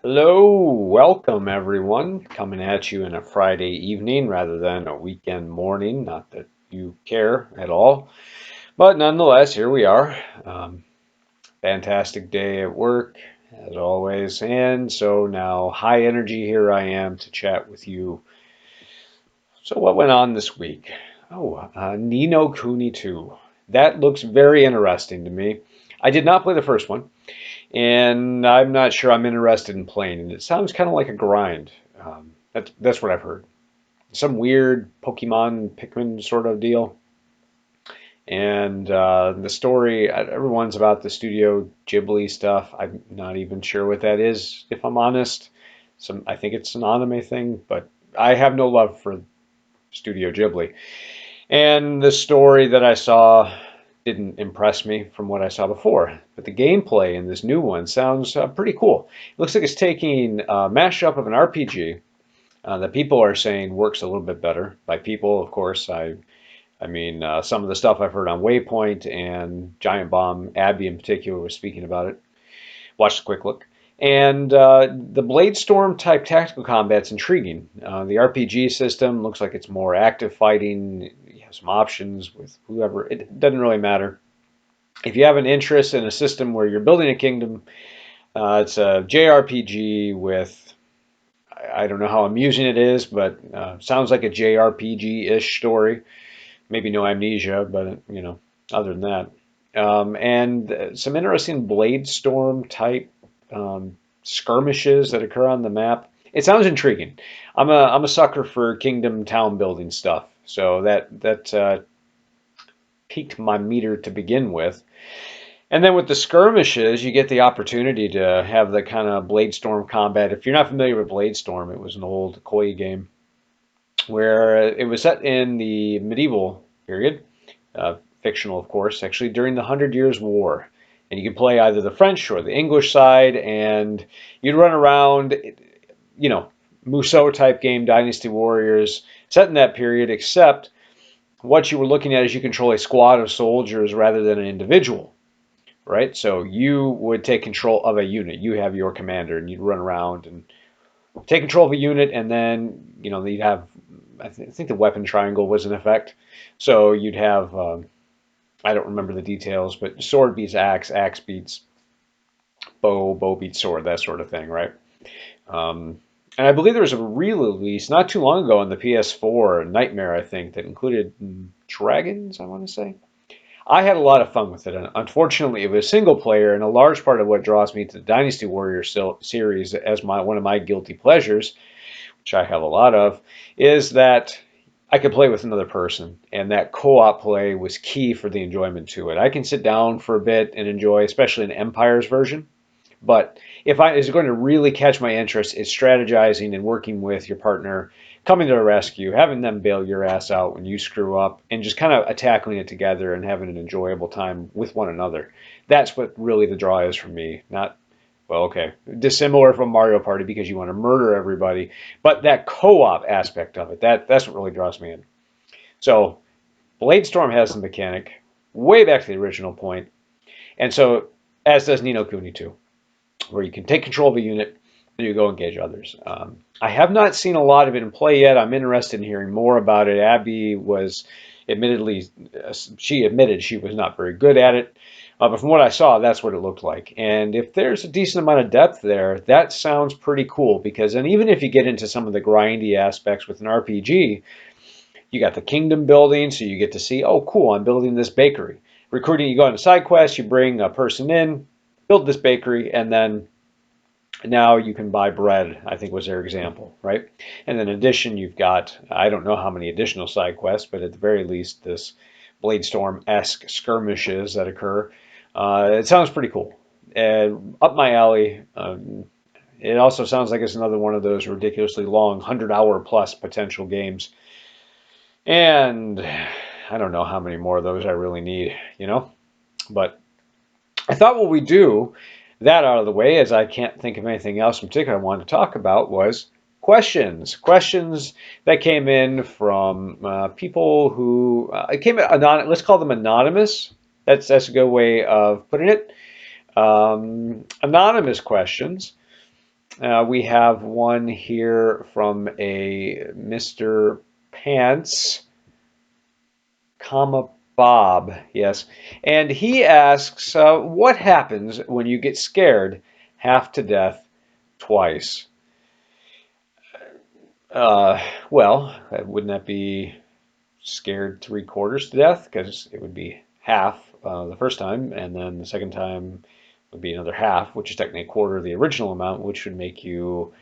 Hello, welcome everyone. Coming at you in a Friday evening rather than a weekend morning. Not that you care at all, but nonetheless, here we are. Fantastic day at work, as always. And so now, high energy, here I am to chat with you. So, what went on this week? Nino Kuni II. That looks very interesting to me. I did not play the first one and I'm not sure I'm interested in playing it. It sounds kind of like a grind. That's what I've heard. Some weird Pokemon Pikmin sort of deal. And the story, everyone's about the Studio Ghibli stuff. I'm not even sure what that is, if I'm honest. I think it's an anime thing, but I have no love for Studio Ghibli. And the story that I saw didn't impress me from what I saw before. But the gameplay in this new one sounds pretty cool. It looks like it's taking a mashup of an RPG that people are saying works a little bit better. By people, of course, I mean some of the stuff I've heard on Waypoint and Giant Bomb. Abby in particular was speaking about it. Watched a quick look. And the Blade Storm type tactical combat's intriguing. The RPG system looks like it's more active fighting. You have some options with whoever. It doesn't really matter. If you have an interest in a system where you're building a kingdom, it's a JRPG with, I don't know how amusing it is, but sounds like a JRPG-ish story. Maybe no amnesia, but other than that. And some interesting Blade Storm type skirmishes that occur on the map. It sounds intriguing. I'm a sucker for kingdom town building stuff, so that piqued my meter to begin with. And then with the skirmishes, you get the opportunity to have the kind of Bladestorm combat. If you're not familiar with Bladestorm, it was an old Koei game where it was set in the medieval period, fictional, of course, actually during the Hundred Years' War. And you could play either the French or the English side, and you'd run around, you know, Musou type game, Dynasty Warriors, set in that period, except what you were looking at is you control a squad of soldiers rather than an individual, right? So you would take control of a unit. You have your commander, and you'd run around and take control of a unit, and then you'd have I think the weapon triangle was in effect. So you'd have I don't remember the details, but sword beats axe, axe beats bow, bow beats sword, that sort of thing, right? Um, and I believe there was a re-release not too long ago on the PS4, Nightmare, I think, that included dragons, I want to say. I had a lot of fun with it. And unfortunately, it was single player, and a large part of what draws me to the Dynasty Warriors series as one of my guilty pleasures, which I have a lot of, is that I could play with another person, and that co-op play was key for the enjoyment to it. I can sit down for a bit and enjoy, especially an Empire's version. But if I is going to really catch my interest, it's strategizing and working with your partner, coming to the rescue, having them bail your ass out when you screw up, and just kind of tackling it together and having an enjoyable time with one another. That's what really the draw is for me. Not, well, okay, dissimilar from Mario Party because you want to murder everybody, but that co-op aspect of it, that's what really draws me in. So Blade Storm has the mechanic way back to the original point, and so as does Nino Kuni 2, where you can take control of a unit and you go engage others. I have not seen a lot of it in play yet. I'm interested in hearing more about it. Abby was admittedly, she admitted she was not very good at it. But from what I saw, that's what it looked like. And if there's a decent amount of depth there, that sounds pretty cool because then even if you get into some of the grindy aspects with an RPG, you got the kingdom building, so you get to see, oh, cool, I'm building this bakery. Recruiting, you go on a side quest, you bring a person in, build this bakery, and then now you can buy bread, I think was their example, right? And then in addition, you've got, I don't know how many additional side quests, but at the very least, this Bladestorm-esque skirmishes that occur. It sounds pretty cool. Up my alley. It also sounds like it's another one of those ridiculously long, 100-hour plus potential games. And I don't know how many more of those I really need. But I thought what we do that out of the way, as I can't think of anything else in particular I wanted to talk about, was questions. Questions that came in from people who it came anonymous. Let's call them anonymous. That's a good way of putting it. Anonymous questions, We have one here from a Mr. Pants, comma Bob, yes. And he asks, what happens when you get scared half to death twice? Uh, well, wouldn't that be scared three-quarters to death? Because it would be half the first time, and then the second time would be another half, which is technically a quarter of the original amount, which would make you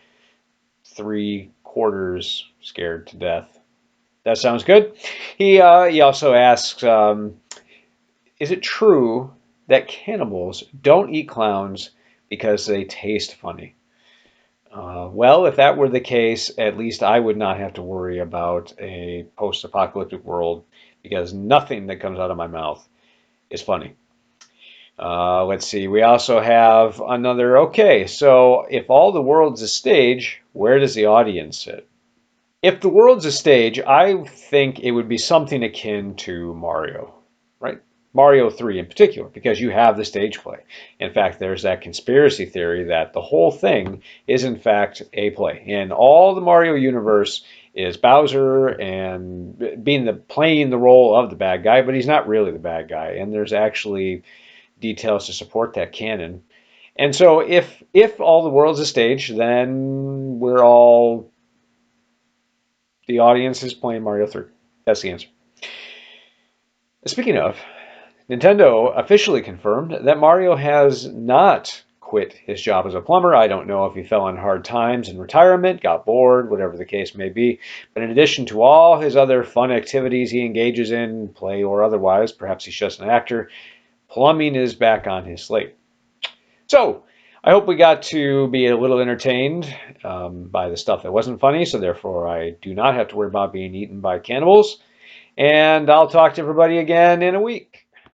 three-quarters scared to death. That sounds good. He also asks, is it true that cannibals don't eat clowns because they taste funny? Well, if that were the case, at least I would not have to worry about a post-apocalyptic world because nothing that comes out of my mouth is funny. Let's see. We also have another. Okay, so if all the world's a stage, where does the audience sit? If the world's a stage, I think it would be something akin to Mario, right? Mario 3 in particular, because you have the stage play. In fact, there's that conspiracy theory that the whole thing is in fact a play. And all the Mario universe is Bowser and playing the role of the bad guy, but he's not really the bad guy. And there's actually details to support that canon. And so if all the world's a stage, then the audience is playing Mario 3. That's the answer. Speaking of, Nintendo officially confirmed that Mario has not quit his job as a plumber. I don't know if he fell on hard times in retirement, got bored, whatever the case may be. But in addition to all his other fun activities he engages in, play or otherwise, perhaps he's just an actor, plumbing is back on his slate. So, I hope we got to be a little entertained by the stuff that wasn't funny, so therefore I do not have to worry about being eaten by cannibals. And I'll talk to everybody again in a week.